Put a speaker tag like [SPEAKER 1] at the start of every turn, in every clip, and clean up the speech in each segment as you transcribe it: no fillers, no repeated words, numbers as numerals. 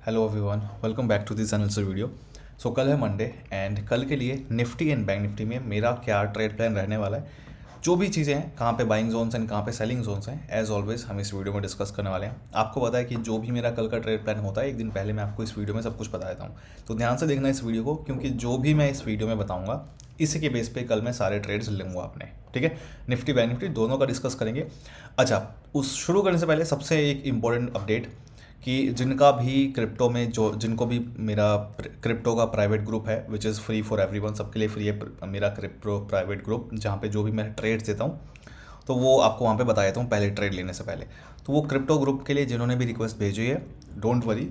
[SPEAKER 1] Hello everyone, welcome back to this another video. So कल है Monday and कल के लिए निफ्टी एंड बैंक निफ्टी में मेरा क्या ट्रेड प्लान रहने वाला है, जो भी चीज़ें हैं, कहाँ पे बाइंग जोन्स एंड कहाँ पे सेलिंग जोन्स हैं, एज ऑलवेज हम इस वीडियो में डिस्कस करने वाले हैं। आपको पता है कि जो भी मेरा कल का ट्रेड प्लान होता है, एक दिन पहले मैं आपको इस वीडियो में सब कुछ बता देता हूँ। तो ध्यान से देखना इस वीडियो को, क्योंकि जो भी मैं इस वीडियो में बताऊँगा इसी के बेस पे कल मैं सारे ट्रेड्स लूँगा अपने। ठीक है, निफ्टी बैंक निफ्टी दोनों का डिस्कस करेंगे। अच्छा, उस शुरू करने से पहले सबसे एक इम्पॉर्टेंट अपडेट कि जिनका भी क्रिप्टो में जिनको भी मेरा क्रिप्टो का प्राइवेट ग्रुप है which is free for everyone, सबके लिए फ्री है मेरा क्रिप्टो प्राइवेट ग्रुप, जहाँ पे जो भी मैं ट्रेड्स देता हूँ तो वो आपको वहाँ पे बता देता हूँ पहले ट्रेड लेने से पहले। तो वो क्रिप्टो ग्रुप के लिए जिन्होंने भी रिक्वेस्ट भेजी है, डोंट वरी,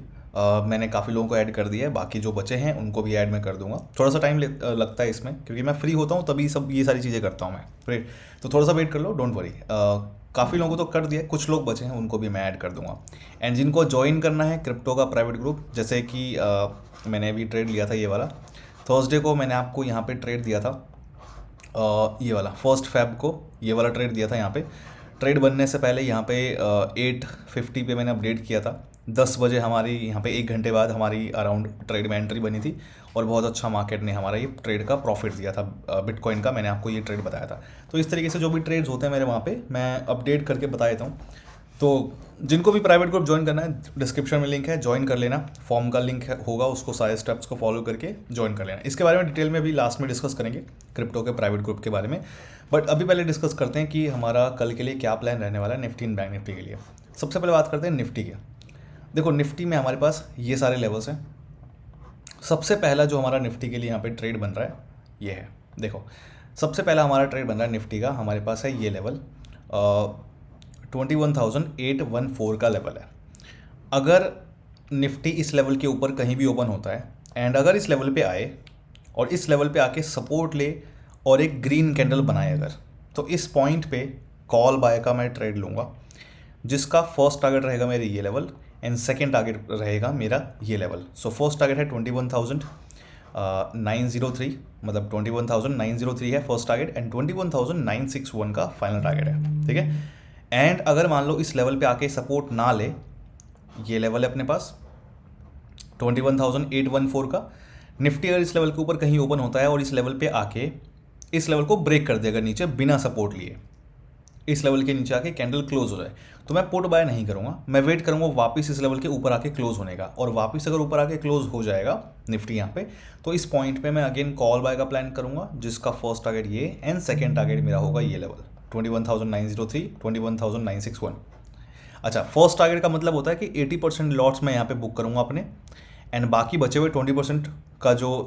[SPEAKER 1] मैंने काफ़ी लोगों को ऐड कर दिया है, बाकी जो बचे हैं उनको भी ऐड मैं कर दूंगा। थोड़ा सा टाइम लगता है इसमें, क्योंकि मैं फ्री होता हूँ तभी सब ये सारी चीज़ें करता हूँ मैं, राइट। तो थोड़ा सा वेट कर लो, डोंट वरी। काफ़ी लोगों को तो कर दिया, कुछ लोग बचे हैं उनको भी मैं ऐड कर दूंगा। एंड जिनको ज्वाइन करना है क्रिप्टो का प्राइवेट ग्रुप, जैसे कि मैंने अभी ट्रेड लिया था ये वाला, थर्सडे को मैंने आपको यहाँ पे ट्रेड दिया था, ये वाला 1 फेब को ये वाला ट्रेड दिया था। यहाँ पे ट्रेड बनने से पहले यहाँ पे 8:50 पे मैंने अपडेट किया था। 10 बजे हमारी यहाँ पे 1 घंटे बाद हमारी अराउंड ट्रेड में एंट्री बनी थी और बहुत अच्छा मार्केट ने हमारा ये ट्रेड का प्रॉफिट दिया था बिटकॉइन का। मैंने आपको ये ट्रेड बताया था। तो इस तरीके से जो भी ट्रेड्स होते हैं मेरे वहाँ पे मैं अपडेट करके बता देता हूँ। तो जिनको भी प्राइवेट ग्रुप ज्वाइन करना है, डिस्क्रिप्शन में लिंक है, ज्वाइन कर लेना। फॉर्म का लिंक होगा, उसको सारे स्टेप्स को फॉलो करके ज्वाइन कर लेना। इसके बारे में डिटेल में भी लास्ट में डिस्कस करेंगे क्रिप्टो के प्राइवेट ग्रुप के बारे में। बट अभी पहले डिस्कस करते हैं कि हमारा कल के लिए क्या प्लान रहने वाला है निफ्टी एंड बैंक निफ्टी के लिए। सबसे पहले बात करते हैं निफ्टी के। देखो, निफ्टी में हमारे पास ये सारे लेवल्स हैं। सबसे पहला जो हमारा निफ्टी के लिए यहाँ पे ट्रेड बन रहा है ये है। देखो, सबसे पहला हमारा ट्रेड बन रहा है निफ्टी का, हमारे पास है ये लेवल 21,814 का लेवल है। अगर निफ्टी इस लेवल के ऊपर कहीं भी ओपन होता है एंड अगर इस लेवल पे आए और इस लेवल पे आके सपोर्ट ले और एक ग्रीन कैंडल बनाए अगर, तो इस पॉइंट पे कॉल बाय का मैं ट्रेड लूँगा, जिसका फर्स्ट टारगेट रहेगा मेरे ये लेवल एंड सेकेंड टारगेट रहेगा मेरा ये लेवल। सो फर्स्ट टारगेट है 21,903, मतलब 21,903 है फर्स्ट टारगेट एंड 21,961 का फाइनल टारगेट है। ठीक है, एंड अगर मान लो इस लेवल पे आके सपोर्ट ना ले, ये लेवल है अपने पास 21,814 का, निफ्टी अगर इस लेवल के ऊपर कहीं ओपन होता है और इस लेवल पे आके इस लेवल को ब्रेक कर देगा नीचे बिना सपोर्ट लिए, इस लेवल के नीचे आके कैंडल क्लोज हो जाए, तो मैं पुट बाय नहीं करूंगा, मैं वेट करूंगा वापस इस लेवल के ऊपर आके क्लोज होने का। और वापस अगर ऊपर आके क्लोज हो जाएगा निफ्टी यहाँ पे, तो इस पॉइंट पे मैं अगेन कॉल बाय का प्लान करूंगा, जिसका फर्स्ट टारगेट ये एंड सेकेंड टारगेट मेरा होगा ये लेवल 21,903, 21,961। अच्छा, फर्स्ट टारगेट का मतलब होता है कि 80% लॉट्स मैं यहाँ पे बुक करूँगा अपने, एंड बाकी बचे हुए 20% का जो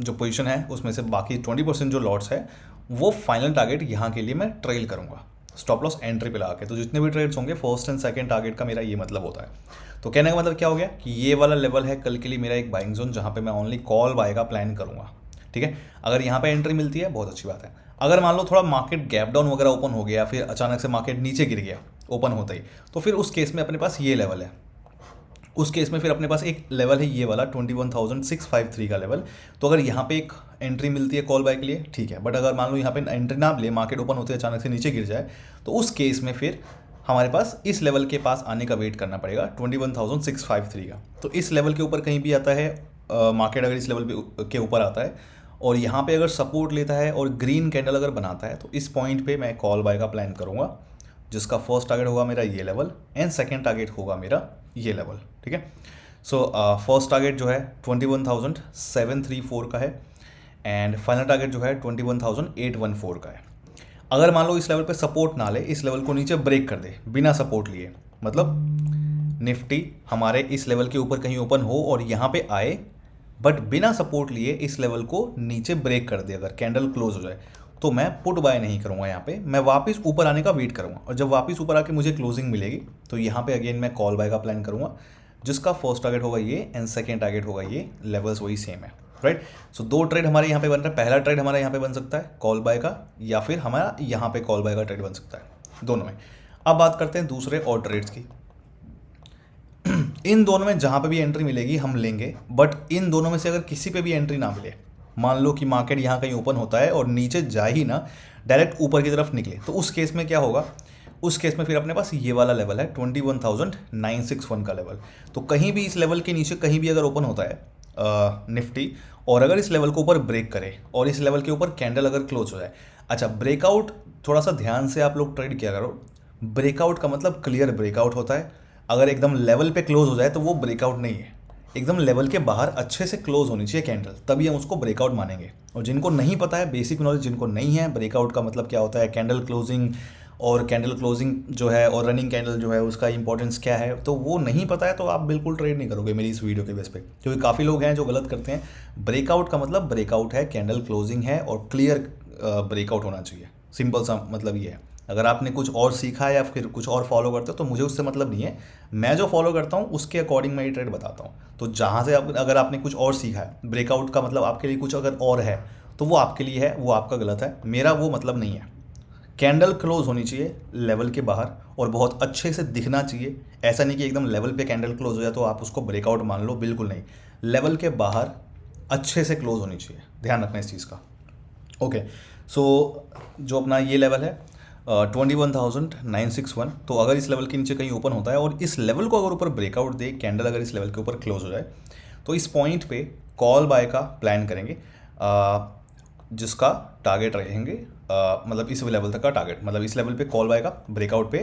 [SPEAKER 1] पोजीशन है उसमें से बाकी 20% जो लॉट्स है वो फाइनल टारगेट यहाँ के लिए मैं ट्रेल करूँगा स्टॉप लॉस एंट्री पे लगा के। तो जितने भी ट्रेड्स होंगे फर्स्ट एंड सेकंड टारगेट का मेरा ये मतलब होता है। तो कहने का मतलब क्या हो गया कि ये वाला लेवल है कल के लिए मेरा एक बाइंग जोन, जहाँ पे मैं ओनली कॉल बाय का प्लान करूँगा। ठीक है, अगर यहाँ पे एंट्री मिलती है बहुत अच्छी बात है। अगर मान लो थोड़ा मार्केट गैप डाउन वगैरह ओपन हो गया, फिर अचानक से मार्केट नीचे गिर गया ओपन होता ही, तो फिर उस केस में अपने पास ये लेवल है, उस केस में फिर अपने पास एक लेवल है ये वाला 21,653 का लेवल। तो अगर यहाँ पे एक एंट्री मिलती है कॉल बाय के लिए, ठीक है, बट अगर मान लो यहाँ पे एंट्री ना ले, मार्केट ओपन होते अचानक से नीचे गिर जाए, तो उस केस में फिर हमारे पास इस लेवल के पास आने का वेट करना पड़ेगा 21,653 का। तो इस लेवल के ऊपर कहीं भी आता है मार्केट, अगर इस लेवल के ऊपर आता है और यहाँ पे अगर सपोर्ट लेता है और ग्रीन कैंडल अगर बनाता है, तो इस पॉइंट पे मैं कॉल बाय का प्लान करूँगा, जिसका फर्स्ट टारगेट होगा मेरा ये लेवल एंड सेकेंड टारगेट होगा मेरा ये लेवल। ठीक है, सो फर्स्ट टारगेट जो है 21,734 का है एंड फाइनल टारगेट जो है 21,814 का है। अगर मान लो इस लेवल पे सपोर्ट ना ले, इस लेवल को नीचे ब्रेक कर दे बिना सपोर्ट लिए, मतलब निफ्टी हमारे इस लेवल के ऊपर कहीं ओपन हो और यहाँ पे आए बट बिना सपोर्ट लिए इस लेवल को नीचे ब्रेक कर दे, अगर कैंडल क्लोज हो जाए, तो मैं पुट बाय नहीं करूँगा यहाँ पे, मैं वापस ऊपर आने का वेट करूँगा। और जब वापस ऊपर आके मुझे क्लोजिंग मिलेगी तो यहाँ पे अगेन मैं कॉल बाय का प्लान करूँगा, जिसका फर्स्ट टारगेट होगा ये एंड सेकेंड टारगेट होगा ये, लेवल्स वही सेम है, राइट। सो दो ट्रेड हमारे यहाँ पे बन रहा है। पहला ट्रेड हमारा यहाँ पे बन सकता है कॉल बाय का, या फिर हमारा यहाँ पे कॉल बाय का ट्रेड बन सकता है, दोनों में। अब बात करते हैं दूसरे और ट्रेड्स की। इन दोनों में जहाँ पे भी एंट्री मिलेगी हम लेंगे, बट इन दोनों में से अगर किसी पे भी एंट्री ना मिले, मान लो कि मार्केट यहाँ कहीं ओपन होता है और नीचे जा ही ना, डायरेक्ट ऊपर की तरफ निकले, तो उस केस में क्या होगा, उस केस में फिर अपने पास ये वाला लेवल है 21,961 का लेवल। तो कहीं भी इस लेवल के नीचे कहीं भी अगर ओपन होता है निफ्टी, और अगर इस लेवल को ऊपर ब्रेक करे और इस लेवल के ऊपर कैंडल अगर क्लोज हो जाए, अच्छा ब्रेकआउट थोड़ा सा ध्यान से आप लोग ट्रेड किया करो। ब्रेकआउट का मतलब क्लियर ब्रेकआउट होता है। अगर एकदम लेवल पे क्लोज हो जाए तो वो ब्रेकआउट नहीं है। एकदम लेवल के बाहर अच्छे से क्लोज होनी चाहिए कैंडल, तभी हम उसको ब्रेकआउट मानेंगे। और जिनको नहीं पता है, बेसिक नॉलेज जिनको नहीं है ब्रेकआउट का मतलब क्या होता है, कैंडल क्लोजिंग और कैंडल क्लोजिंग जो है और रनिंग कैंडल जो है उसका इंपॉर्टेंस क्या है, तो वो नहीं पता है तो आप बिल्कुल ट्रेड नहीं करोगे मेरी इस वीडियो के बेस पे, क्योंकि काफ़ी लोग हैं जो गलत करते हैं। ब्रेकआउट का मतलब ब्रेकआउट है, कैंडल क्लोजिंग है और क्लियर ब्रेकआउट होना चाहिए। सिंपल सा मतलब ये है। अगर आपने कुछ और सीखा है या फिर कुछ और फॉलो करते हो तो मुझे उससे मतलब नहीं है। मैं जो फॉलो करता हूँ उसके अकॉर्डिंग मैं ये ट्रेड बताता हूँ। तो जहाँ से अगर आपने कुछ और सीखा है, ब्रेकआउट का मतलब आपके लिए कुछ अगर और है तो वो आपके लिए है, वो आपका गलत है, मेरा वो मतलब नहीं है। कैंडल क्लोज होनी चाहिए लेवल के बाहर और बहुत अच्छे से दिखना चाहिए। ऐसा नहीं कि एकदम लेवल पे कैंडल क्लोज हो जाए तो आप उसको ब्रेकआउट मान लो, बिल्कुल नहीं। लेवल के बाहर अच्छे से क्लोज होनी चाहिए, ध्यान रखना इस चीज़ का। ओके, सो जो अपना ये लेवल है 21,961, तो अगर इस लेवल के नीचे कहीं ओपन होता है और इस लेवल को अगर ऊपर ब्रेकआउट दे कैंडल, अगर इस लेवल के ऊपर क्लोज हो जाए तो इस पॉइंट पे कॉल बाय का प्लान करेंगे, जिसका टारगेट रहेंगे मतलब इस लेवल तक का टारगेट, मतलब इस लेवल पे कॉल बाय का ब्रेकआउट पे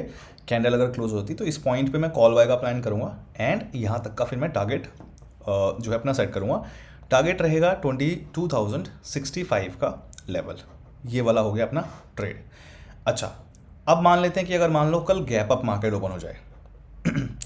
[SPEAKER 1] कैंडल अगर क्लोज होती तो इस पॉइंट पे मैं कॉल बाय का प्लान करूँगा एंड यहाँ तक का फिर मैं टारगेट जो है अपना सेट करूँगा। टारगेट रहेगा 22,065 का लेवल। ये वाला हो गया अपना ट्रेड। अच्छा, अब मान लेते हैं कि अगर मान लो कल गैप अप मार्केट ओपन हो जाए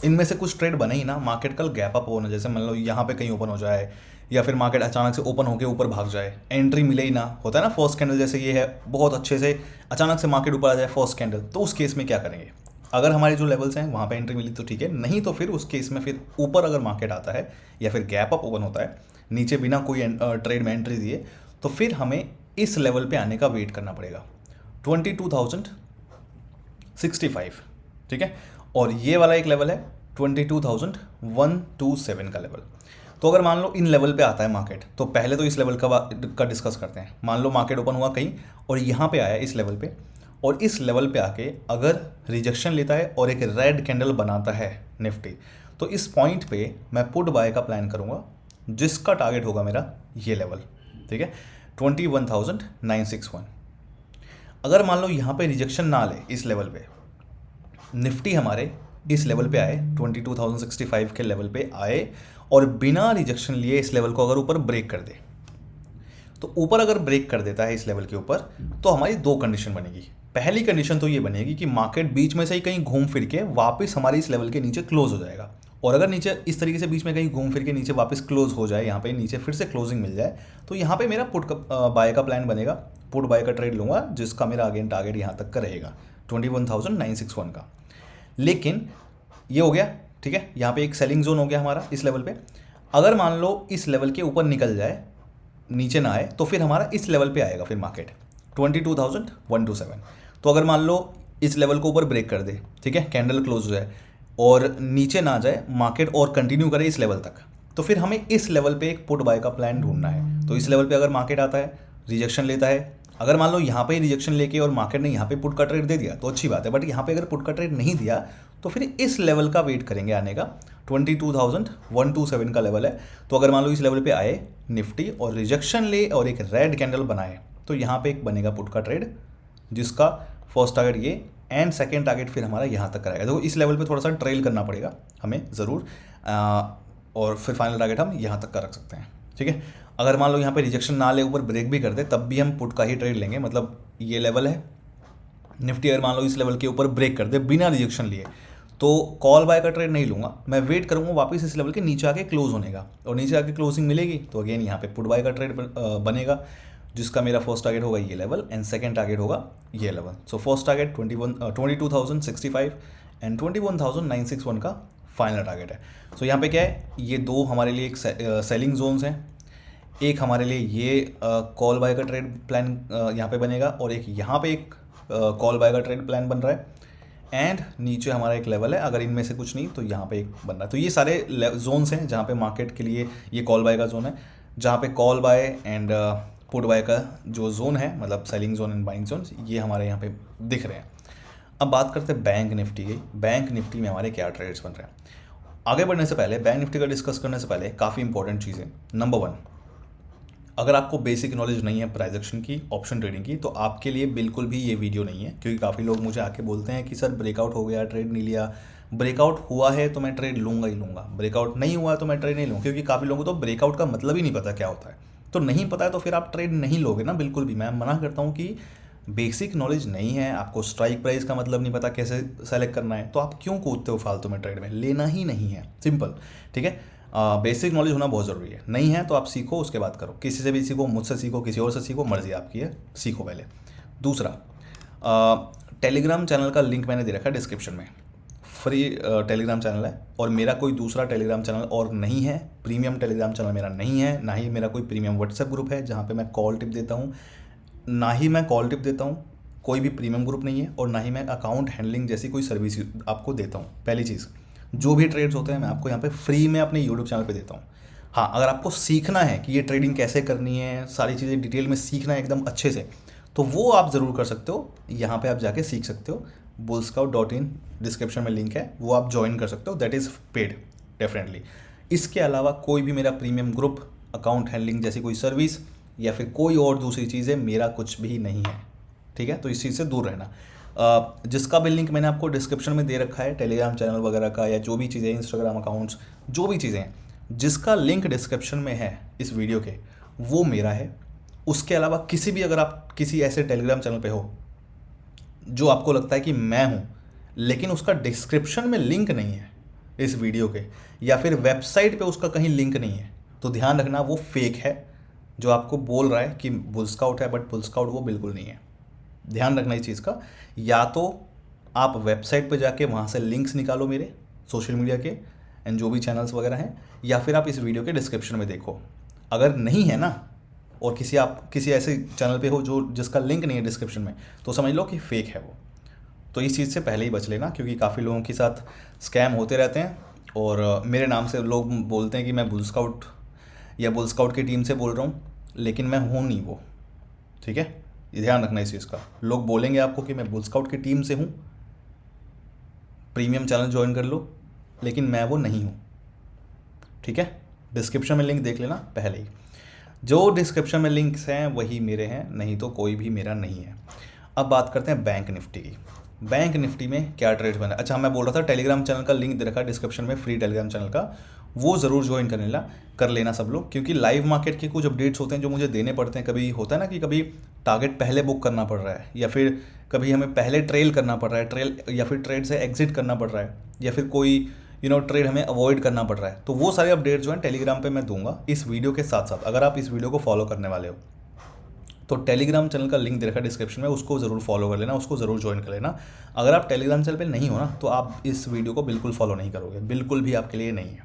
[SPEAKER 1] इनमें से कुछ ट्रेड बने ही ना, मार्केट कल गैप अप होना, जैसे मान लो यहाँ पे कहीं ओपन हो जाए या फिर मार्केट अचानक से ओपन होकर ऊपर भाग जाए, एंट्री मिले ही ना, होता है ना फर्स्ट कैंडल जैसे ये है, बहुत अच्छे से अचानक से मार्केट ऊपर आ जाए फर्स्ट कैंडल, तो उस केस में क्या करेंगे? अगर हमारे जो लेवल्स हैं वहाँ पे एंट्री मिली तो ठीक है, नहीं तो फिर उस केस में फिर ऊपर अगर मार्केट आता है या फिर गैप अप ओपन होता है नीचे बिना कोई ट्रेड में एंट्री दिए, तो फिर हमें इस लेवल पे आने का वेट करना पड़ेगा 22,065, ठीक है। और ये वाला एक लेवल है 22,127 का लेवल। तो अगर मान लो इन लेवल पे आता है मार्केट, तो पहले तो इस लेवल का डिस्कस करते हैं। मान लो मार्केट ओपन हुआ कहीं और यहाँ पे आया इस लेवल पे, और इस लेवल पे आके अगर रिजेक्शन लेता है और एक रेड कैंडल बनाता है निफ्टी, तो इस पॉइंट पे मैं पुट बाय का प्लान करूँगा, जिसका टारगेट होगा मेरा ये लेवल, ठीक है, 21,961। अगर मान लो यहाँ पे रिजेक्शन ना ले, इस लेवल पे निफ्टी हमारे इस लेवल पे आए 22,065 के लेवल पे आए और बिना रिजेक्शन लिए इस लेवल को अगर ऊपर ब्रेक कर दे, तो ऊपर अगर ब्रेक कर देता है इस लेवल के ऊपर, तो हमारी दो कंडीशन बनेगी। पहली कंडीशन तो ये बनेगी कि मार्केट बीच में से ही कहीं घूम फिर के वापस हमारी इस लेवल के नीचे क्लोज हो जाएगा, और अगर नीचे इस तरीके से बीच में कहीं घूम फिर के नीचे वापस क्लोज हो जाए, यहाँ पे नीचे फिर से क्लोजिंग मिल जाए, तो यहाँ पे मेरा पुट बाय का प्लान बनेगा, पुट बाय का ट्रेड लूँगा, जिसका मेरा अगेन टारगेट यहाँ तक का रहेगा 21,961 का। लेकिन ये हो गया, ठीक है, यहाँ पे एक सेलिंग जोन हो गया हमारा इस लेवल पे। अगर मान लो इस लेवल के ऊपर निकल जाए, नीचे ना आए, तो फिर हमारा इस लेवल पे आएगा फिर मार्केट 22,127। तो अगर मान लो इस लेवल को ऊपर ब्रेक कर दे, ठीक है, कैंडल क्लोज हो जाए और नीचे ना जाए मार्केट और कंटिन्यू करे इस लेवल तक, तो फिर हमें इस लेवल पे एक पुट बाय का प्लान ढूंढना है। तो इस लेवल पे अगर मार्केट आता है, रिजेक्शन लेता है, अगर मान लो यहाँ पे रिजेक्शन लेके और मार्केट ने यहाँ पे पुट का ट्रेड दे दिया तो अच्छी बात है, बट यहाँ पे अगर पुट का ट्रेड नहीं दिया तो फिर इस लेवल का वेट करेंगे आने का, 22,127 का लेवल है। तो अगर मान लो इस लेवल पे आए निफ्टी और रिजेक्शन ले और एक रेड कैंडल बनाए, तो यहाँ पे एक बनेगा पुट का ट्रेड, जिसका फर्स्ट टारगेट ये एंड सेकेंड टारगेट फिर हमारा यहाँ तक कराएगा। तो इस लेवल पे थोड़ा सा ट्रेल करना पड़ेगा हमें ज़रूर, और फिर फाइनल टारगेट हम यहाँ तक का रख सकते हैं, ठीक है। अगर मान लो यहाँ पे रिजेक्शन ना ले, ऊपर ब्रेक भी कर दे, तब भी हम पुट का ही ट्रेड लेंगे। मतलब ये लेवल है निफ्टी, अगर मान लो इस लेवल के ऊपर ब्रेक कर दे बिना रिजेक्शन लिए, तो कॉल बाय का ट्रेड नहीं लूँगा, मैं वेट करूँगा वापस इस लेवल के नीचे आके क्लोज होने का, और नीचे आके क्लोजिंग मिलेगी तो अगेन यहाँ पे पुट बाय का ट्रेड बनेगा, जिसका मेरा फर्स्ट टारगेट होगा ये लेवल एंड सेकंड टारगेट होगा ये level. So first target 22,065 and 21,961 का फाइनल टारगेट है। सो यहाँ पे क्या है, ये दो हमारे लिए एक सेलिंग जोन्स हैं, एक हमारे लिए ये कॉल बाय का ट्रेड प्लान यहाँ पे बनेगा, और एक यहाँ पे एक कॉल बाय का ट्रेड प्लान बन रहा है, एंड नीचे हमारा एक लेवल है। अगर इनमें से कुछ नहीं तो यहाँ पे एक बन रहा है। तो ये सारे जोन्स हैं जहाँ पे मार्केट के लिए ये कॉल बाय का जोन है, जहाँ पे call buy and put buy का जो जोन है, मतलब selling zone and buying zone, ये हमारे यहाँ पे दिख रहे हैं। अब बात करते हैं बैंक निफ्टी की। बैंक निफ्टी में हमारे क्या ट्रेड्स बन रहे हैं। आगे बढ़ने से पहले, बैंक निफ्टी का डिस्कस करने से पहले काफ़ी इंपॉर्टेंट चीज़ें। नंबर वन, अगर आपको बेसिक नॉलेज नहीं है प्राइस एक्शन की, ऑप्शन ट्रेडिंग की, तो आपके लिए बिल्कुल भी ये वीडियो नहीं है। क्योंकि काफ़ी लोग मुझे आके बोलते हैं कि सर ब्रेकआउट हो गया, ट्रेड नहीं लिया। ब्रेकआउट हुआ है तो मैं ट्रेड लूँगा ही लूँगा, ब्रेकआउट नहीं हुआ तो मैं ट्रेड नहीं लूँगा। क्योंकि काफ़ी लोगों को तो ब्रेकआउट का मतलब ही नहीं पता क्या होता है। तो नहीं पता है तो फिर आप ट्रेड नहीं लोगे ना, बिल्कुल भी। मैं मना करता हूँ कि बेसिक नॉलेज नहीं है, आपको स्ट्राइक प्राइस का मतलब नहीं पता कैसे सेलेक्ट करना है, तो आप क्यों कूदते हो फालतू में ट्रेड में। लेना ही नहीं है, सिंपल। ठीक है, बेसिक नॉलेज होना बहुत ज़रूरी है। नहीं है तो आप सीखो, उसके बाद करो। किसी से भी सीखो, मुझसे सीखो, किसी और से सीखो, मर्जी आपकी है, सीखो पहले। दूसरा, टेलीग्राम चैनल का लिंक मैंने दे रखा है डिस्क्रिप्शन में। फ्री टेलीग्राम चैनल है, और मेरा कोई दूसरा टेलीग्राम चैनल और नहीं है। प्रीमियम टेलीग्राम चैनल मेरा नहीं है, ना ही मेरा कोई प्रीमियम व्हाट्सएप ग्रुप है जहाँ पे मैं कॉल टिप देता हूँ, ना ही मैं कॉल टिप देता हूँ। कोई भी प्रीमियम ग्रुप नहीं है, और ना ही मैं अकाउंट हैंडलिंग जैसी कोई सर्विस आपको देता हूँ। पहली चीज़, जो भी ट्रेड्स होते हैं मैं आपको यहाँ पे फ्री में अपने यूट्यूब चैनल पे देता हूँ। हाँ, अगर आपको सीखना है कि ये ट्रेडिंग कैसे करनी है, सारी चीज़ें डिटेल में सीखना है एकदम अच्छे से, तो वो आप ज़रूर कर सकते हो। यहाँ पे आप जाके सीख सकते हो। bullscout.in डिस्क्रिप्शन में लिंक है, वो आप ज्वाइन कर सकते हो। That is paid definitely. इसके अलावा कोई भी मेरा प्रीमियम ग्रुप, अकाउंट हैंडलिंग जैसी कोई सर्विस, या फिर कोई और दूसरी चीज़ें, मेरा कुछ भी नहीं है। ठीक है, तो इस चीज़ से दूर रहना। जिसका भी लिंक मैंने आपको डिस्क्रिप्शन में दे रखा है, टेलीग्राम चैनल वगैरह का, या जो भी चीज़ें, इंस्टाग्राम अकाउंट्स, जो भी चीज़ें हैं, जिसका लिंक डिस्क्रिप्शन में है इस वीडियो के, वो मेरा है। उसके अलावा किसी भी, अगर आप किसी ऐसे टेलीग्राम चैनल पे हो जो आपको लगता है कि मैं हूँ, लेकिन उसका डिस्क्रिप्शन में लिंक नहीं है इस वीडियो के, या फिर वेबसाइट पे उसका कहीं लिंक नहीं है, तो ध्यान रखना वो फेक है। जो आपको बोल रहा है कि बुलस्काउट है, बट बुलस्काउट वो बिल्कुल नहीं है। ध्यान रखना इस चीज़ का। या तो आप वेबसाइट पे जाके वहाँ से लिंक्स निकालो मेरे सोशल मीडिया के, एंड जो भी चैनल्स वगैरह हैं, या फिर आप इस वीडियो के डिस्क्रिप्शन में देखो। अगर नहीं है ना, और आप किसी ऐसे चैनल पे हो जो जिसका लिंक नहीं है डिस्क्रिप्शन में, तो समझ लो कि फेक है वो। तो इस चीज़ से पहले ही बच लेना, क्योंकि काफ़ी लोगों के साथ स्कैम होते रहते हैं। और मेरे नाम से लोग बोलते हैं कि मैं बुलस्काउट या बुलस्काउट की टीम से बोल रहा हूँ, लेकिन मैं हूँ नहीं वो। ठीक है, ये ध्यान रखना इस चीज़ का। लोग बोलेंगे आपको कि मैं बुलस्काउट की टीम से हूँ, प्रीमियम चैनल ज्वाइन कर लो, लेकिन मैं वो नहीं हूँ। ठीक है, डिस्क्रिप्शन में लिंक देख लेना पहले ही। जो डिस्क्रिप्शन में लिंक्स हैं वही मेरे हैं, नहीं तो कोई भी मेरा नहीं है। अब बात करते हैं बैंक निफ्टी की। बैंक निफ्टी में क्या ट्रेड बना। अच्छा, मैं बोल रहा था टेलीग्राम चैनल का लिंक दे रखा है डिस्क्रिप्शन में, फ्री टेलीग्राम चैनल का, वो ज़रूर ज्वाइन कर लेना सब लोग। क्योंकि लाइव मार्केट के कुछ अपडेट्स होते हैं जो मुझे देने पड़ते हैं। कभी होता है ना कि कभी टारगेट पहले बुक करना पड़ रहा है, या फिर कभी हमें पहले ट्रेल करना पड़ रहा है, ट्रेल या फिर ट्रेड से एग्जिट करना पड़ रहा है, या फिर कोई ट्रेड हमें अवॉइड करना पड़ रहा है। तो वो सारे अपडेट जो हैं टेलीग्राम पे मैं दूंगा इस वीडियो के साथ साथ। अगर आप इस वीडियो को फॉलो करने वाले हो तो टेलीग्राम चैनल का लिंक दे रखा है डिस्क्रिप्शन में, उसको ज़रूर फॉलो कर लेना, उसको ज़रूर ज्वाइन कर लेना। अगर आप टेलीग्राम चैनल पे नहीं हो ना, तो आप इस वीडियो को बिल्कुल फॉलो नहीं करोगे, बिल्कुल भी आपके लिए नहीं है।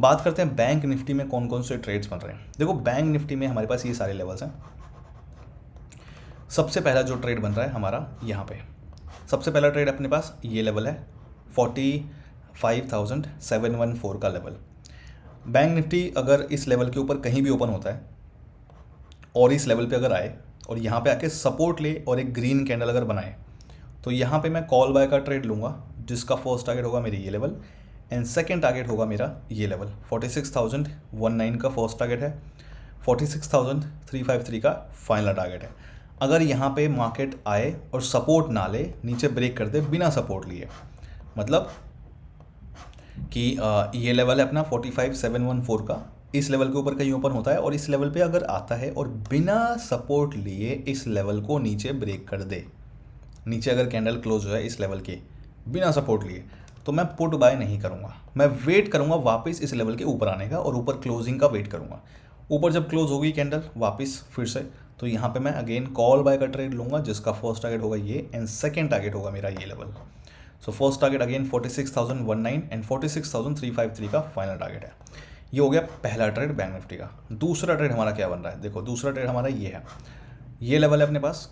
[SPEAKER 1] बात करते हैं बैंक निफ्टी में कौन कौन से ट्रेड्स बन रहे हैं। देखो, बैंक निफ्टी में हमारे पास ये सारे लेवल्स हैं। सबसे पहला जो ट्रेड बन रहा है हमारा यहाँ पे, सबसे पहला ट्रेड अपने पास ये लेवल है 45,714 का लेवल। बैंक निफ्टी अगर इस लेवल के ऊपर कहीं भी ओपन होता है और इस लेवल पे अगर आए और यहाँ पे आके सपोर्ट ले और एक ग्रीन कैंडल अगर बनाए, तो यहाँ पे मैं कॉल बाय का ट्रेड लूँगा, जिसका फर्स्ट टारगेट होगा मेरी ये लेवल, एंड सेकंड टारगेट होगा मेरा ये लेवल। 46,019 का फर्स्ट टारगेट है, 46,353 का फाइनल टारगेट है। अगर यहाँ पे मार्केट आए और सपोर्ट ना ले, नीचे ब्रेक कर दे बिना सपोर्ट लिए, मतलब कि ये लेवल है अपना 45,714 का, इस लेवल के ऊपर कहीं ओपन होता है और इस लेवल पे अगर आता है और बिना सपोर्ट लिए इस लेवल को नीचे ब्रेक कर दे, नीचे अगर कैंडल क्लोज हो जाए इस लेवल के बिना सपोर्ट लिए, तो मैं पुट बाय नहीं करूँगा। मैं वेट करूँगा वापस इस लेवल के ऊपर आने का, और ऊपर क्लोजिंग का वेट करूँगा। ऊपर जब क्लोज होगी कैंडल वापस फिर से, तो यहाँ पे मैं अगेन कॉल बाय का ट्रेड लूँगा, जिसका फर्स्ट टारगेट होगा ये, एंड सेकेंड टारगेट होगा मेरा ये level. So first target again 46,019 and 46,353 का फाइनल टारगेट है। ये हो गया पहला ट्रेड बैंक निफ्टी का। दूसरा ट्रेड हमारा क्या बन रहा है, देखो दूसरा ट्रेड हमारा ये है, ये लेवल है अपने पास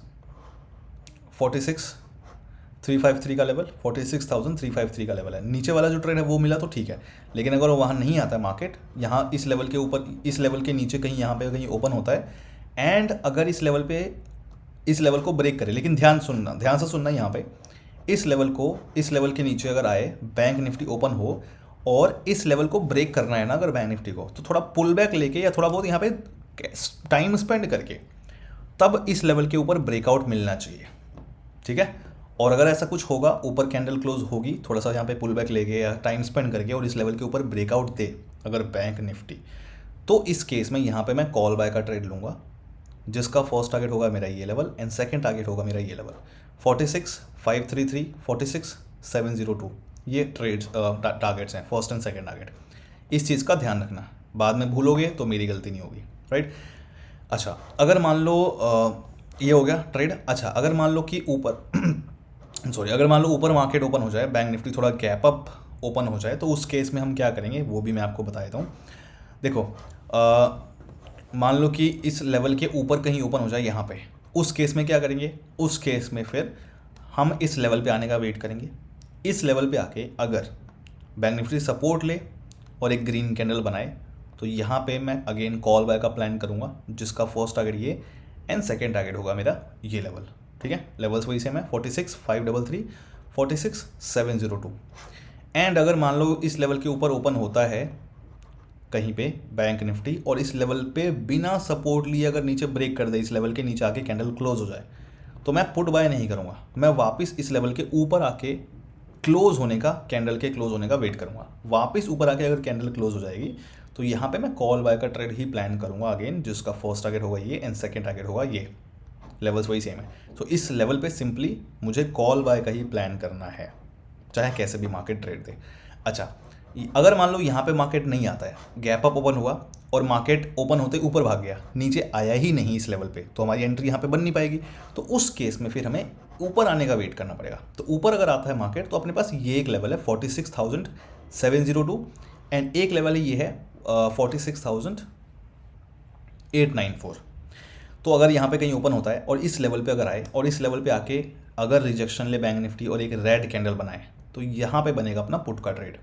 [SPEAKER 1] 46,353 का लेवल, 46,353 का लेवल है। नीचे वाला जो ट्रेड है वो मिला तो ठीक है, लेकिन अगर वहाँ नहीं आता है मार्केट, यहाँ इस लेवल के ऊपर, इस लेवल के नीचे कहीं यहाँ पे कहीं ओपन होता है, एंड अगर इस लेवल पे, इस लेवल को ब्रेक करे, लेकिन ध्यान से सुनना यहाँ पे, इस लेवल के नीचे अगर आए, बैंक निफ्टी ओपन हो और इस लेवल को ब्रेक करना है ना अगर बैंक निफ्टी को, तो थोड़ा पुल बैक लेके या थोड़ा बहुत यहाँ पे टाइम स्पेंड करके तब इस लेवल के ऊपर ब्रेकआउट मिलना चाहिए, ठीक है। और अगर ऐसा कुछ होगा, ऊपर कैंडल क्लोज होगी, थोड़ा सा यहाँ पे पुल बैक लेके या टाइम स्पेंड करके और इस लेवल के ऊपर ब्रेकआउट दे अगर बैंक निफ्टी, तो इस केस में यहाँ पे मैं कॉल बाय का ट्रेड लूँगा, जिसका फर्स्ट टारगेट होगा मेरा ये लेवल एंड सेकंड टारगेट होगा मेरा ये लेवल 46,533, 46,702। ये ट्रेड्स टारगेट्स हैं, फर्स्ट एंड सेकंड टारगेट। इस चीज़ का ध्यान रखना, बाद में भूलोगे तो मेरी गलती नहीं होगी, राइट। अच्छा, अगर मान लो ये हो गया ट्रेड। अच्छा, अगर मान लो कि ऊपर सॉरी अगर मान लो ऊपर मार्केट ओपन हो जाए, बैंक निफ्टी थोड़ा गैप अप ओपन हो जाए, तो उस केस में हम क्या करेंगे वो भी मैं आपको बता देता हूँ। देखो, मान लो कि इस लेवल के ऊपर कहीं ओपन हो जाए यहाँ पे, उस केस में क्या करेंगे, उस केस में फिर हम इस लेवल पे आने का वेट करेंगे। इस लेवल पे आके अगर बैंक निफ्टी सपोर्ट ले और एक ग्रीन कैंडल बनाए, तो यहाँ पे मैं अगेन कॉल बाय का प्लान करूँगा, जिसका फर्स्ट टारगेट ये एंड सेकेंड टारगेट होगा मेरा ये लेवल, ठीक है। लेवल्स वही सेम है, 46,533, 46,702। एंड अगर मान लो इस लेवल के ऊपर ओपन होता है कहीं पे बैंक निफ्टी और इस लेवल पे बिना सपोर्ट लिए अगर नीचे ब्रेक कर दे, इस लेवल के नीचे आके कैंडल क्लोज हो जाए, तो मैं पुट बाय नहीं करूँगा, मैं वापस इस लेवल के ऊपर आके क्लोज होने का, कैंडल के क्लोज होने का वेट करूँगा। वापस ऊपर आके अगर कैंडल क्लोज हो जाएगी तो यहाँ पे मैं कॉल बाय का ट्रेड ही प्लान करूँगा अगेन, जिसका फर्स्ट टारगेट होगा ये एंड सेकेंड टारगेट होगा ये। लेवल्स वही सेम है, तो इस लेवल पे सिंपली मुझे कॉल बाय का ही प्लान करना है, चाहे कैसे भी मार्केट ट्रेड दे। अच्छा, अगर मान लो यहाँ पे मार्केट नहीं आता है, गैप अप ओपन हुआ और मार्केट ओपन होते ऊपर भाग गया, नीचे आया ही नहीं इस लेवल पे, तो हमारी एंट्री यहाँ पे बन नहीं पाएगी। तो उस केस में फिर हमें ऊपर आने का वेट करना पड़ेगा। तो ऊपर अगर आता है मार्केट, तो अपने पास ये एक लेवल है 46,702 एंड एक लेवल ये है 46,894। तो अगर यहाँ पे कहीं ओपन होता है और इस लेवल पे अगर आए और इस लेवल पे आके अगर रिजेक्शन ले बैंक निफ्टी और एक रेड कैंडल बनाए, तो यहाँ पे बनेगा अपना पुट का ट्रेड,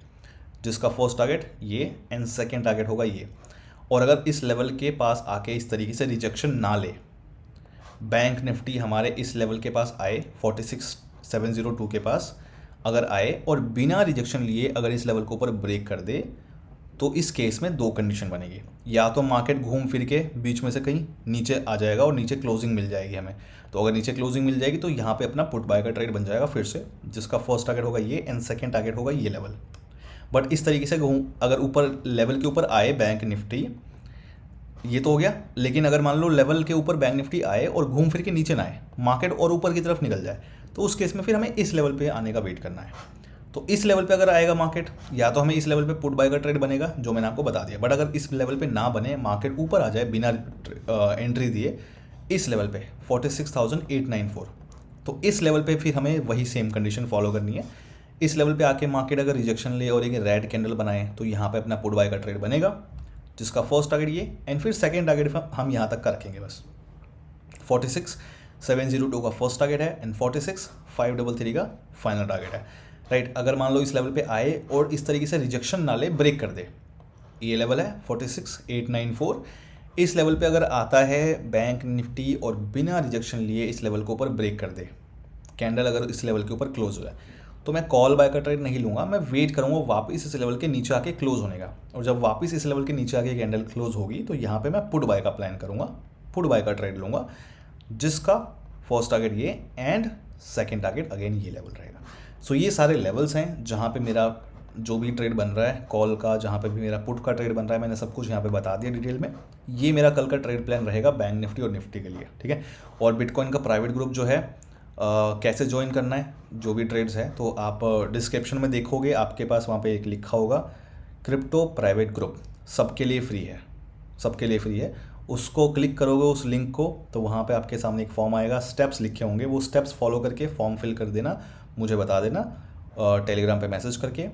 [SPEAKER 1] जिसका फर्स्ट टारगेट ये एंड सेकेंड टारगेट होगा ये। और अगर इस लेवल के पास आके इस तरीके से रिजेक्शन ना ले, बैंक निफ्टी हमारे इस लेवल के पास आए 46,702 के पास अगर आए और बिना रिजेक्शन लिए अगर इस लेवल के ऊपर ब्रेक कर दे, तो इस केस में दो कंडीशन बनेगी। या तो मार्केट घूम फिर के बीच में से कहीं नीचे आ जाएगा और नीचे क्लोजिंग मिल जाएगी हमें, तो अगर नीचे क्लोजिंग मिल जाएगी तो यहाँ पे अपना पुट बाय का ट्रेड बन जाएगा फिर से, जिसका फर्स्ट टारगेट होगा ये एंड सेकेंड टारगेट होगा ये लेवल। बट इस तरीके से अगर ऊपर लेवल के ऊपर आए बैंक निफ्टी, ये तो हो गया। लेकिन अगर मान लो लेवल के ऊपर बैंक निफ्टी आए और घूम फिर के नीचे ना आए, मार्केट और ऊपर की तरफ निकल जाए, तो उस केस में फिर हमें इस लेवल पे आने का वेट करना है। तो इस लेवल पे अगर आएगा मार्केट, या तो हमें इस लेवल पे पुट बाय का ट्रेड बनेगा जो मैंने आपको बता दिया। बट अगर इस लेवल पे ना बने, मार्केट ऊपर आ जाए बिना एंट्री दिए इस लेवल पे 46,894, तो इस लेवल पे फिर हमें वही सेम कंडीशन फॉलो करनी है। इस लेवल पे आके मार्केट अगर रिजेक्शन ले और एक रेड कैंडल बनाए, तो यहाँ पे अपना पुट बाय का ट्रेड बनेगा, जिसका फर्स्ट टारगेट ये एंड फिर सेकेंड टारगेट हम यहाँ तक का रखेंगे बस। 46,702 का फर्स्ट टारगेट है एंड 46,533 का फाइनल टारगेट है, राइट। अगर मान लो इस लेवल पे आए और इस तरीके से रिजेक्शन ना ले, ब्रेक कर दे, ये लेवल है 46,894। इस लेवल पे अगर आता है बैंक निफ्टी और बिना रिजेक्शन लिए इस लेवल के ऊपर ब्रेक कर दे, कैंडल अगर इस लेवल के ऊपर क्लोज हो जाए, तो मैं कॉल बाय का ट्रेड नहीं लूँगा, मैं वेट करूँगा वापस इस लेवल के नीचे आके क्लोज होने का। और जब वापस इस लेवल के नीचे आके कैंडल क्लोज होगी, तो यहाँ पे मैं पुट बाय का प्लान करूँगा, पुट बाय का ट्रेड लूँगा, जिसका फर्स्ट टारगेट ये एंड सेकेंड टारगेट अगेन ये लेवल रहेगा। सो ये सारे लेवल्स हैं जहाँ पे मेरा जो भी ट्रेड बन रहा है कॉल का, जहाँ पे भी मेरा पुट का ट्रेड बन रहा है, मैंने सब कुछ यहाँ पे बता दिया डिटेल में। ये मेरा कल का ट्रेड प्लान रहेगा बैंक निफ्टी और निफ्टी के लिए, ठीक है। और बिटकॉइन का प्राइवेट ग्रुप जो है कैसे ज्वाइन करना है, जो भी ट्रेड्स है, तो आप डिस्क्रिप्शन में देखोगे, आपके पास वहाँ पे एक लिखा होगा क्रिप्टो प्राइवेट ग्रुप, सबके लिए फ्री है, सबके लिए फ्री है। उसको क्लिक करोगे उस लिंक को, तो वहाँ पे आपके सामने एक फॉर्म आएगा, स्टेप्स लिखे होंगे, वो स्टेप्स फॉलो करके फॉर्म फिल कर देना, मुझे बता देना टेलीग्राम पे मैसेज करके,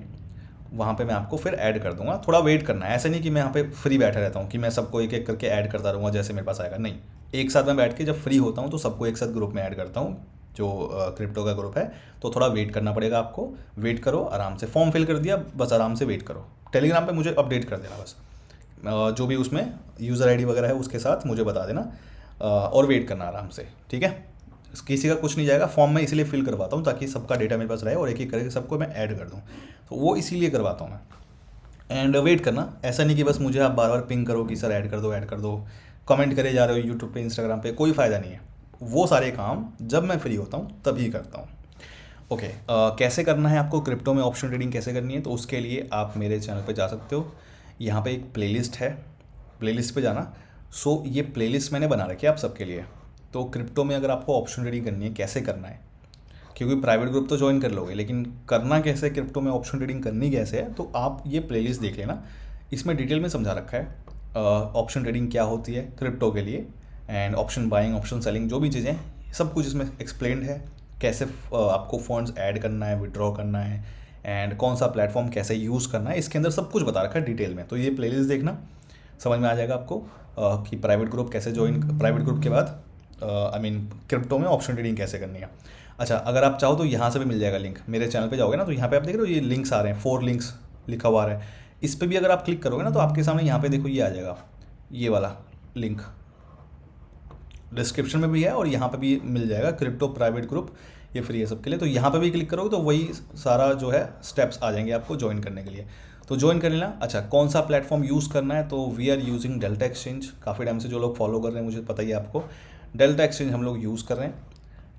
[SPEAKER 1] वहाँ पे मैं आपको फिर ऐड कर दूंगा। थोड़ा वेट करना है, ऐसे नहीं कि मैं यहाँ पे फ्री बैठा रहता हूँ कि मैं सबको एक एक करके ऐड करता रहूँगा जैसे मेरे पास आएगा, नहीं। एक साथ मैं बैठ के जब फ्री होता हूँ तो सबको एक साथ ग्रुप में ऐड करता हूँ, जो क्रिप्टो का ग्रुप है। तो थोड़ा वेट करना पड़ेगा आपको, वेट करो आराम से, फॉर्म फिल कर दिया बस, आराम से वेट करो। टेलीग्राम पे मुझे अपडेट कर देना बस, जो भी उसमें यूज़र आईडी वगैरह है उसके साथ मुझे बता देना, और वेट करना आराम से, ठीक है। किसी का कुछ नहीं जाएगा, फॉर्म में इसीलिए फिल करवाता हूँ ताकि सबका डेटा मेरे पास रहे और एक एक करके सबको मैं ऐड कर दूँ, तो वो इसीलिए करवाता हूँ मैं। एंड वेट करना, ऐसा नहीं कि बस मुझे आप बार बार पिंग करो कि सर ऐड कर दो, कमेंट करे जा रहे हो यूट्यूब पे इंस्टाग्राम पे, कोई फ़ायदा नहीं है। वो सारे काम जब मैं फ्री होता हूँ तभी करता हूँ। ओके, कैसे करना है आपको क्रिप्टो में ऑप्शन ट्रेडिंग कैसे करनी है, तो उसके लिए आप मेरे चैनल पे जा सकते हो। यहाँ पे एक प्लेलिस्ट है, प्लेलिस्ट पे जाना। सो ये प्लेलिस्ट मैंने बना रखी है आप सबके लिए। तो क्रिप्टो में अगर आपको ऑप्शन ट्रेडिंग करनी है, कैसे करना है, क्योंकि प्राइवेट ग्रुप तो ज्वाइन कर लोगे, लेकिन करना कैसे क्रिप्टो में ऑप्शन ट्रेडिंग करनी कैसे है, तो आप ये प्लेलिस्ट देख लेना। इसमें डिटेल में समझा रखा है ऑप्शन ट्रेडिंग क्या होती है क्रिप्टो के लिए, and option buying, option selling, जो भी चीज़ें सब कुछ इसमें एक्सप्लेन्ड है। कैसे आपको फंड्स ऐड करना है, विड्रॉ करना है, एंड कौन सा प्लेटफॉर्म कैसे यूज़ करना है, इसके अंदर सब कुछ बता रखा है डिटेल में। तो ये प्लेलिस्ट देखना, समझ में आ जाएगा आपको कि प्राइवेट ग्रुप कैसे ज्वाइन, प्राइवेट ग्रुप के बाद क्रिप्टो में ऑप्शन ट्रेडिंग कैसे करनी है। अच्छा, अगर आप चाहो तो यहाँ से भी मिल जाएगा लिंक, मेरे चैनल पे जाओगे ना तो यहाँ पे आप देख रहे हो ये लिंक्स आ रहे हैं, 4 लिंक्स लिखा हुआ आ रहा है। इस पर भी अगर आप क्लिक करोगे ना तो आपके सामने यहाँ पे देखो ये आ जाएगा, ये वाला लिंक डिस्क्रिप्शन में भी है और यहाँ पे भी मिल जाएगा, क्रिप्टो प्राइवेट ग्रुप, ये फ्री है सबके लिए। तो यहाँ पे भी क्लिक करोगे तो वही सारा जो है स्टेप्स आ जाएंगे आपको ज्वाइन करने के लिए, तो ज्वाइन कर लेना। अच्छा, कौन सा प्लेटफॉर्म यूज़ करना है, तो we are using Delta Exchange. काफ़ी टाइम से जो लोग फॉलो कर रहे हैं मुझे पता ही है आपको, डेल्टा एक्सचेंज हम लोग यूज़ कर रहे हैं।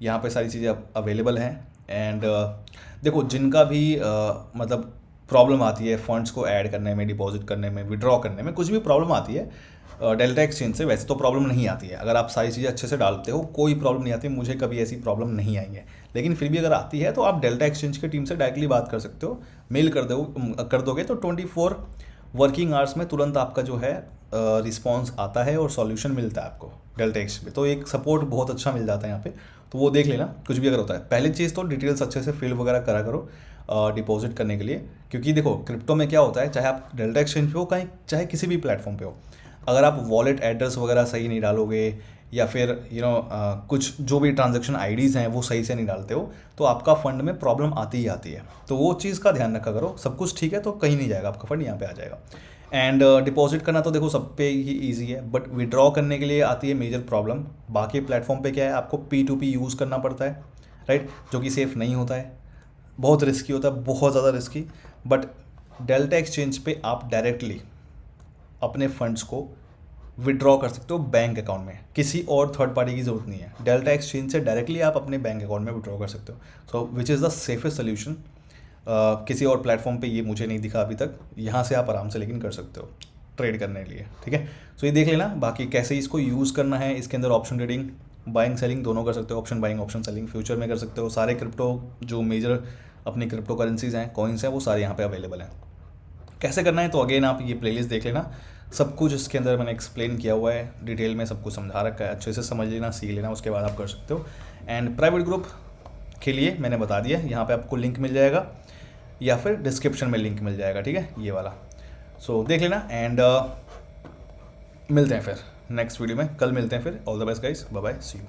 [SPEAKER 1] यहाँ पे सारी चीज़ें अवेलेबल हैं। एंड देखो, जिनका भी मतलब प्रॉब्लम आती है फंड्स को ऐड करने में, डिपॉजिट करने में, विड्रॉ करने में, कुछ भी प्रॉब्लम आती है डेल्टा एक्सचेंज से, वैसे तो प्रॉब्लम नहीं आती है। अगर आप सारी चीज़ें अच्छे से डालते हो कोई प्रॉब्लम नहीं आती, मुझे कभी ऐसी प्रॉब्लम नहीं आई है। लेकिन फिर भी अगर आती है तो आप डेल्टा एक्सचेंज की टीम से डायरेक्टली बात कर सकते हो, मेल कर दोगे तो 24 वर्किंग आवर्स में तुरंत आपका जो है रिस्पॉन्स आता है और सॉल्यूशन मिलता है आपको डेल्टा एक्सचेंज पे। तो एक सपोर्ट बहुत अच्छा मिल जाता है यहाँ पे, तो वो देख लेना कुछ भी अगर होता है। पहली चीज़ तो डिटेल्स अच्छे से फिल वगैरह करा करो डिपॉजिट करने के लिए, क्योंकि देखो क्रिप्टो में क्या होता है, चाहे आप डेल्टा एक्सचेंज पे हो, कहीं चाहे किसी भी प्लेटफॉर्म पे हो, अगर आप वॉलेट एड्रेस वगैरह सही नहीं डालोगे या फिर कुछ जो भी ट्रांजैक्शन आईडीज़ हैं वो सही से नहीं डालते हो, तो आपका फ़ंड में प्रॉब्लम आती ही आती है। तो वो चीज़ का ध्यान रखा करो। सब कुछ ठीक है तो कहीं नहीं जाएगा आपका फंड, यहाँ पे आ जाएगा। एंड डिपॉजिट करना तो देखो सब पे ही ईजी है, बट विड्रॉ करने के लिए आती है मेजर प्रॉब्लम। बाकी प्लेटफॉर्म पे क्या है, आपको P2P यूज़ करना पड़ता है, राइट, जो कि सेफ़ नहीं होता है, बहुत रिस्की होता है, बहुत ज़्यादा रिस्की। बट डेल्टा एक्सचेंज पे आप डायरेक्टली अपने फंड्स को विड्रॉ कर सकते हो बैंक अकाउंट में, किसी और थर्ड पार्टी की ज़रूरत नहीं है। डेल्टा एक्सचेंज से डायरेक्टली आप अपने बैंक अकाउंट में विड्रॉ कर सकते हो। So which is the safest solution. किसी और प्लेटफॉर्म पे ये मुझे नहीं दिखा अभी तक, यहाँ से आप आराम से लेकिन कर सकते हो ट्रेड करने के लिए, ठीक है। सो ये देख लेना। बाकी कैसे इसको यूज़ करना है, इसके अंदर ऑप्शन ट्रेडिंग, बाइंग सेलिंग दोनों कर सकते हो, option buying option selling future में कर सकते हो। सारे क्रिप्टो जो मेजर अपनी क्रिप्टो करेंसीज हैं, कॉइन्स हैं, वो सारे यहाँ पे अवेलेबल हैं। कैसे करना है तो अगेन आप ये प्लेलिस्ट देख लेना, सब कुछ इसके अंदर मैंने एक्सप्लेन किया हुआ है, डिटेल में सब कुछ समझा रखा है, अच्छे से समझ लेना, सीख लेना, उसके बाद आप कर सकते हो। एंड प्राइवेट ग्रुप के लिए मैंने बता दिया, यहाँ पे आपको लिंक मिल जाएगा या फिर डिस्क्रिप्शन में लिंक मिल जाएगा, ठीक है, ये वाला। सो देख लेना। एंड मिलते हैं फिर नेक्स्ट वीडियो में, कल मिलते हैं फिर। All the best guys, bye bye, see you.